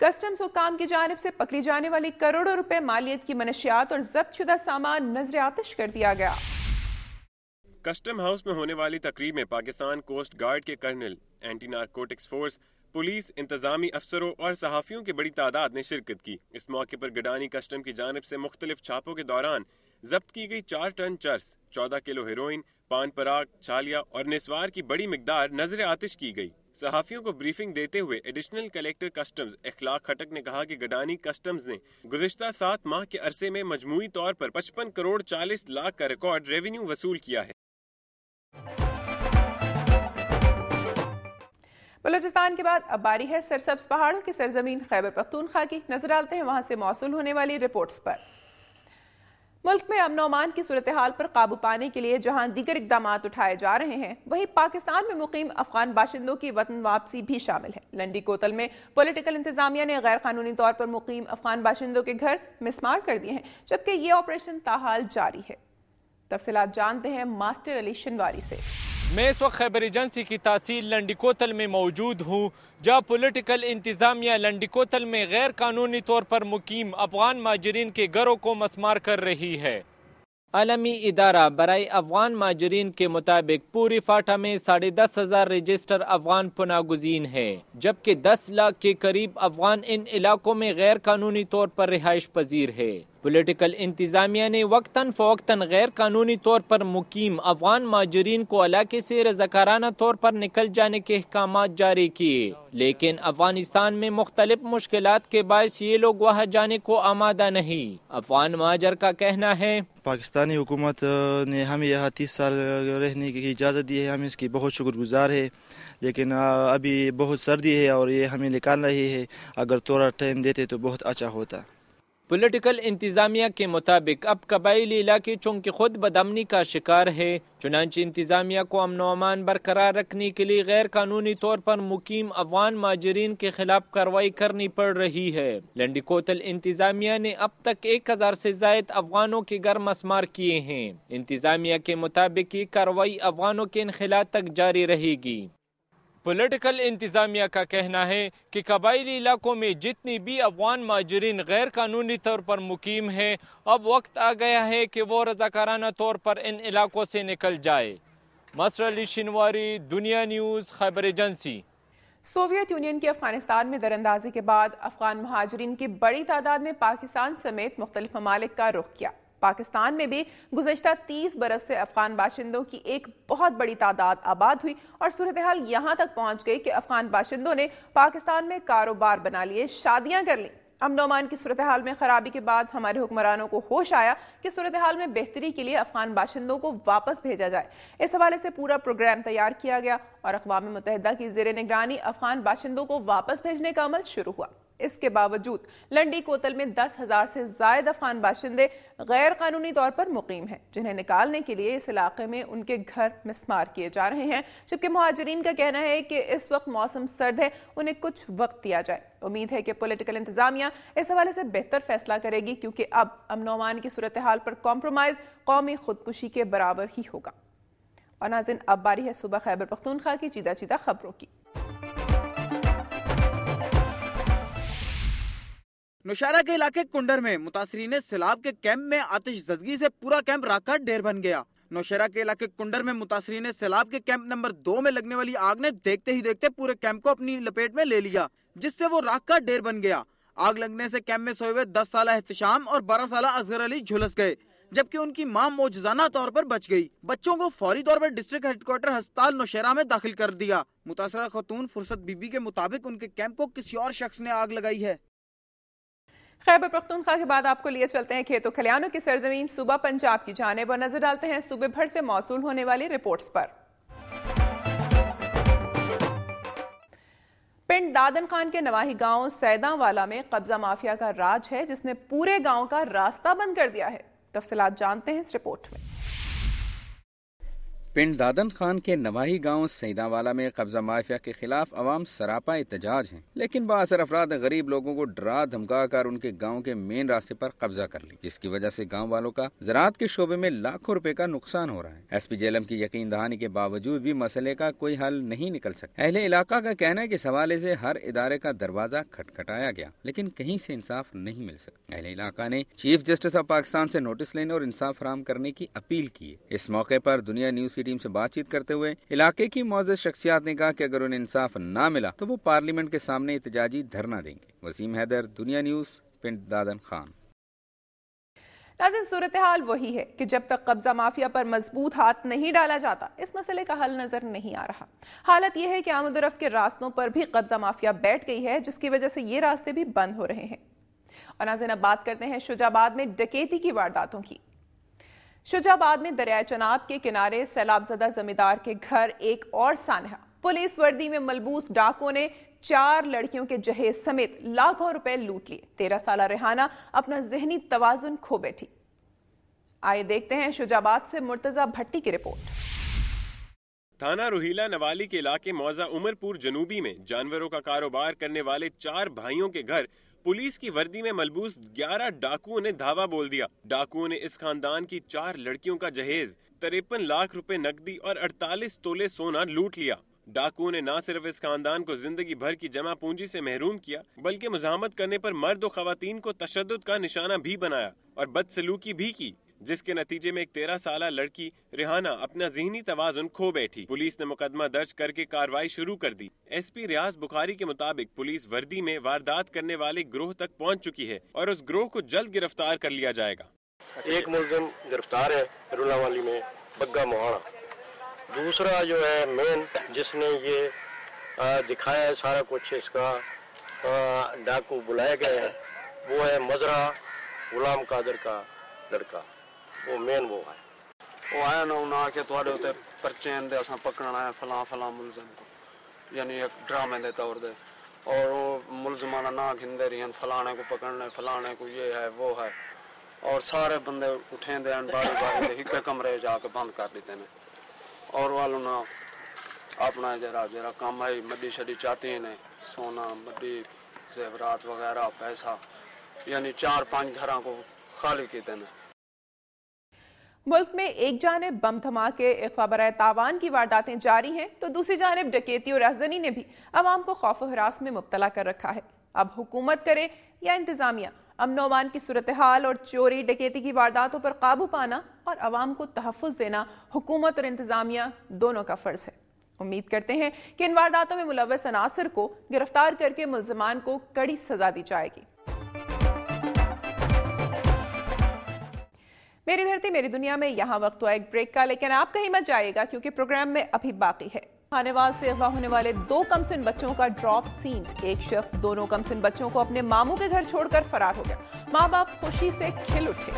Customs حکام کی جانب سے پکڑی جانے والی کروڑوں روپے مالیت کی منشیات اور ضبط شدہ سامان نظر آتش کر دیا گیا۔ کسٹم ہاؤس میں ہونے والی تقریب میں پاکستان کوسٹ گارڈ کے colonel, anti narcotics force, police, انتظامی افسروں اور صحافیوں کی بڑی تعداد نے شرکت کی۔ اس موقع پر گڈانی کسٹم کی جانب سے مختلف چھاپوں کے دوران ضبط کی گئی 4 ٹن چرس، 14 کلو ہیروئن، پان پراگ، چھالیا اور نسوار کی بڑی مقدار نظر آتش کی گئی۔ صحافیوں کو بریفنگ دیتے ہوئے ایڈیشنل کلیکٹر کسٹمز اخلاق خٹک نے کہا کہ گڈانی کسٹمز نے گزشتہ 7 ماہ کے عرصے میں مجموعی طور پر 55 کروڑ 40 لاکھ کا ریکارڈ ریونیو وصول کیا ہے۔ بلوچستان کے بعد اب باری ہے سرسبز پہاڑوں کی سرزمین خیبر پختونخوا کی۔ نظر ڈالتے ہیں وہاں سے موصول ہونے والی رپورٹس پر۔ ملک میں امن و امان کی صورتحال پر قابو پانے کے لیے جہاں دیگر اقدامات اٹھائے جا رہے ہیں، وہیں پاکستان میں مقیم افغان باشندوں کی وطن واپسی بھی شامل ہے۔ لنڈی کوتل میں پولیٹیکل انتظامیہ نے غیر قانونی طور پر مقیم افغان باشندوں کے گھر مسمار کر دیے ہیں، جبکہ یہ آپریشن تاحال جاری ہے۔ تفصیلات جانتے ہیں ماسٹر علی شنواری سے۔ میں اس وقت خیبر ایجنسی کی تحصیل لنڈی کوتل میں موجود ہوں، جہاں پولیٹیکل انتظامیہ لنڈی کوتل میں غیر قانونی طور پر مقیم افغان مہاجرین کے گھروں کو مسمار کر رہی ہے۔ عالمی ادارہ برائے افغان مہاجرین کے مطابق پوری فاٹا میں 10,500 رجسٹر افغان پناہ گزین ہے، جبکہ 10 لاکھ کے قریب افغان ان علاقوں میں غیر قانونی طور پر رہائش پذیر ہے۔ پولیٹیکل انتظامیہ نے وقتاً فوقتاً غیر قانونی طور پر مقیم افغان مہاجرین کو علاقے سے رضاکارانہ طور پر نکل جانے کے احکامات جاری کیے، لیکن افغانستان میں مختلف مشکلات کے باعث یہ لوگ وہاں جانے کو آمادہ نہیں۔ افغان مہاجر کا کہنا ہے پاکستانی حکومت نے ہمیں یہاں 30 سال رہنے کی اجازت دی ہے، ہم اس کی بہت شکر گزار ہے، لیکن ابھی بہت سردی ہے اور یہ ہمیں نکال رہی ہے، اگر تھوڑا ٹائم دیتے تو بہت اچھا ہوتا۔ پولیٹیکل انتظامیہ کے مطابق اب قبائلی علاقے چونکہ خود بدامنی کا شکار ہے، چنانچہ انتظامیہ کو امن و امان برقرار رکھنے کے لیے غیر قانونی طور پر مقیم افغان مہاجرین کے خلاف کارروائی کرنی پڑ رہی ہے۔ لنڈی کوتل انتظامیہ نے اب تک 1000 سے زائد افغانوں کے گھر مسمار کیے ہیں۔ انتظامیہ کے مطابق یہ کارروائی افغانوں کے انخلاء تک جاری رہے گی۔ پولیٹیکل انتظامیہ کا کہنا ہے کہ قبائلی علاقوں میں جتنی بھی افغان مہاجرین غیر قانونی طور پر مقیم ہیں، اب وقت آ گیا ہے کہ وہ رضاکارانہ طور پر ان علاقوں سے نکل جائے۔ ماسٹر علی شنواری، دنیا نیوز، خیبر ایجنسی۔ سوویت یونین کی افغانستان میں دراندازی کے بعد افغان مہاجرین کی بڑی تعداد نے پاکستان سمیت مختلف ممالک کا رخ کیا۔ پاکستان میں بھی گزشتہ 30 برس سے افغان باشندوں کی ایک بہت بڑی تعداد آباد ہوئی اور صورتحال یہاں تک پہنچ گئی کہ افغان باشندوں نے پاکستان میں کاروبار بنا لیے، شادیاں کر لیں۔ امن و امان کی صورتحال میں خرابی کے بعد ہمارے حکمرانوں کو ہوش آیا کہ صورتحال میں بہتری کے لیے افغان باشندوں کو واپس بھیجا جائے۔ اس حوالے سے پورا پروگرام تیار کیا گیا اور اقوام متحدہ کی زیر نگرانی افغان باشندوں کو واپس بھیجنے کا عمل شروع ہوا۔ اس کے باوجود لنڈی کوتل میں 10,000 سے زائد افغان باشندے غیر قانونی طور پر مقیم ہیں، جنہیں نکالنے کے لیے اس علاقے میں ان کے گھر مسمار کیے جا رہے ہیں، جبکہ مہاجرین کا کہنا ہے کہ اس وقت موسم سرد ہے، انہیں کچھ وقت دیا جائے۔ امید ہے کہ پولیٹیکل انتظامیہ اس حوالے سے بہتر فیصلہ کرے گی، کیونکہ اب امن و امان کی صورتحال پر کمپرومائز قومی خودکشی کے برابر ہی ہوگا۔ اور ناظرین، اب باری ہے صوبہ خیبر پختونخوا کی چیدہ چیدہ خبروں کی۔ نوشہرہ کے علاقے کنڈر میں متاثرین سیلاب کے کیمپ میں آتش زدگی سے پورا کیمپ راکھ کا ڈھیر بن گیا۔ نوشہرہ کے علاقے کنڈر میں متاثرین سیلاب کے کیمپ نمبر 2 میں لگنے والی آگ نے دیکھتے ہی دیکھتے پورے کیمپ کو اپنی لپیٹ میں لے لیا، جس سے وہ راکھ کا ڈھیر بن گیا۔ آگ لگنے سے کیمپ میں سوئے ہوئے 10 سالہ احتشام اور 12 سالہ اصغر علی جھلس گئے، جبکہ ان کی ماں معجزانہ طور پر بچ گئی۔ بچوں کو فوری طور پر ڈسٹرکٹ ہیڈ کوارٹر ہسپتال نوشہرہ میں داخل کر دیا۔ متاثرہ خاتون فرصت بی بی کے مطابق ان کے کیمپ کو کسی اور شخص نے آگ لگائی ہے۔ خیبر پختونخوا کے بعد آپ کو لیے چلتے ہیں کھیتوں کھلیانوں کی سرزمین صوبہ پنجاب کی جانب اور نظر ڈالتے ہیں صوبے بھر سے موصول ہونے والی رپورٹس پر۔ پنڈ دادن خان کے نواحی گاؤں سیداں والا میں قبضہ مافیا کا راج ہے، جس نے پورے گاؤں کا راستہ بند کر دیا ہے۔ تفصیلات جانتے ہیں اس رپورٹ میں۔ پنڈ دادن خان کے نواحی گاؤں سیداں والا میں قبضہ مافیا کے خلاف عوام سراپا احتجاج ہیں، لیکن باثر افراد نے غریب لوگوں کو ڈرا دھمکا کر ان کے گاؤں کے مین راستے پر قبضہ کر لی، جس کی وجہ سے گاؤں والوں کا زراعت کے شعبے میں لاکھوں روپے کا نقصان ہو رہا ہے۔ ایس پی جیلم کی یقین دہانی کے باوجود بھی مسئلے کا کوئی حل نہیں نکل سکا۔ اہل علاقہ کا کہنا ہے کہ اس حوالے سے ہر ادارے کا دروازہ کھٹکھٹایا گیا، لیکن کہیں سے انصاف نہیں مل سکا۔ اہل علاقہ نے چیف جسٹس آف پاکستان سے نوٹس لینے اور انصاف فراہم کرنے کی اپیل کی ہے۔ اس موقع پر دنیا نیوز کی ٹیم سے بات چیت کرتے ہوئے علاقے کی معزز شخصیات نے کہا کہ اگر انہیں انصاف نہ ملا تو وہ پارلیمنٹ کے سامنے احتجاجی دھرنا دیں گے۔ وسیم حیدر، دنیا نیوز، پنڈ دادن خان۔ ناظرین، صورتحال وہی ہے کہ جب تک قبضہ مافیا پر مضبوط ہاتھ نہیں ڈالا جاتا اس مسئلے کا حل نظر نہیں آ رہا۔ حالت یہ ہے کہ آمد و رفت کے راستوں پر بھی قبضہ مافیا بیٹھ گئی ہے، جس کی وجہ سے یہ راستے بھی بند ہو رہے ہیں۔ اور ناظرین، اب بات کرتے ہیں شجاع آباد میں ڈکیتی کی وارداتوں کی۔ شجاع آباد میں دریائے چناب کے کنارے سیلاب زدہ زمیندار کے گھر ایک اور سانحہ پولیس وردی میں ملبوس ڈاکوؤں نے 4 لڑکیوں کے جہیز سمیت لاکھوں روپے لوٹ لیے۔ 13 سالہ ریحانہ اپنا ذہنی توازن کھو بیٹھی۔ آئے دیکھتے ہیں شجاع آباد سے مرتضی بھٹی کی رپورٹ۔ تھانہ روہیلا نوالی کے علاقے موضع عمر پور جنوبی میں جانوروں کا کاروبار کرنے والے 4 بھائیوں کے گھر پولیس کی وردی میں ملبوس 11 ڈاکوؤں نے دھاوا بول دیا۔ ڈاکوؤں نے اس خاندان کی 4 لڑکیوں کا جہیز 53 لاکھ روپے نقدی اور 48 تولے سونا لوٹ لیا۔ ڈاکوؤں نے نہ صرف اس خاندان کو زندگی بھر کی جمع پونجی سے محروم کیا بلکہ مزاحمت کرنے پر مرد و خواتین کو تشدد کا نشانہ بھی بنایا اور بدسلوکی بھی کی، جس کے نتیجے میں ایک 13 سالہ لڑکی ریحانہ اپنا ذہنی توازن کھو بیٹھی۔ پولیس نے مقدمہ درج کر کے کارروائی شروع کر دی۔ ایس پی ریاض بخاری کے مطابق پولیس وردی میں واردات کرنے والے گروہ تک پہنچ چکی ہے اور اس گروہ کو جلد گرفتار کر لیا جائے گا۔ ایک ملزم گرفتار ہے رولا والی میں بگا موہانا، دوسرا جو ہے مین جس نے یہ دکھایا ہے سارا کچھ اس کا ڈاکو بلائے گئے ہیں، وہ ہے مزرعہ غلام قادر کا لڑکا، وہ مین وہ ہے۔ وہ آیا نا انہوں نے آ کے تھوڑے ہوتے پرچے دے اساں پکڑنا ہے فلاں فلاں ملزم کو، یعنی ایک ڈرامے دے طور دے، اور وہ ملزمانہ نہ گھندے رہی ہیں فلانے کو پکڑنے فلانے کو یہ ہے وہ ہے، اور سارے بندے اٹھیں دے باری باری دے ہکے کمرے جا کے بند کر دیتے ہیں، اور والوں نے اپنا جرا کام ہے مڈی شڈی چاہتی ہیں سونا مڈی زیورات وغیرہ پیسہ، یعنی 4-5 گھراں کو خالی کیتے ہیں۔ ملک میں ایک جانب بم دھماکے اغوا برائے تاوان کی وارداتیں جاری ہیں تو دوسری جانب ڈکیتی اور رہزنی نے بھی عوام کو خوف و ہراس میں مبتلا کر رکھا ہے۔ اب حکومت کرے یا انتظامیہ، امن و امان کی صورتحال اور چوری ڈکیتی کی وارداتوں پر قابو پانا اور عوام کو تحفظ دینا حکومت اور انتظامیہ دونوں کا فرض ہے۔ امید کرتے ہیں کہ ان وارداتوں میں ملوث عناصر کو گرفتار کر کے ملزمان کو کڑی سزا دی جائے گی۔ میری دھرتی میری دنیا میں یہاں وقت ہوا ایک بریک کا، لیکن آپ کہیں مت جائیے گا کیونکہ پروگرام میں ابھی باقی ہے۔ خانیوال سے اغوا ہونے والے 2 کمسن بچوں کا ڈراپ سین۔ ایک شخص دونوں کمسن بچوں کو اپنے ماموں کے گھر چھوڑ کر فرار ہو گیا۔ ماں باپ خوشی سے کھل اٹھے۔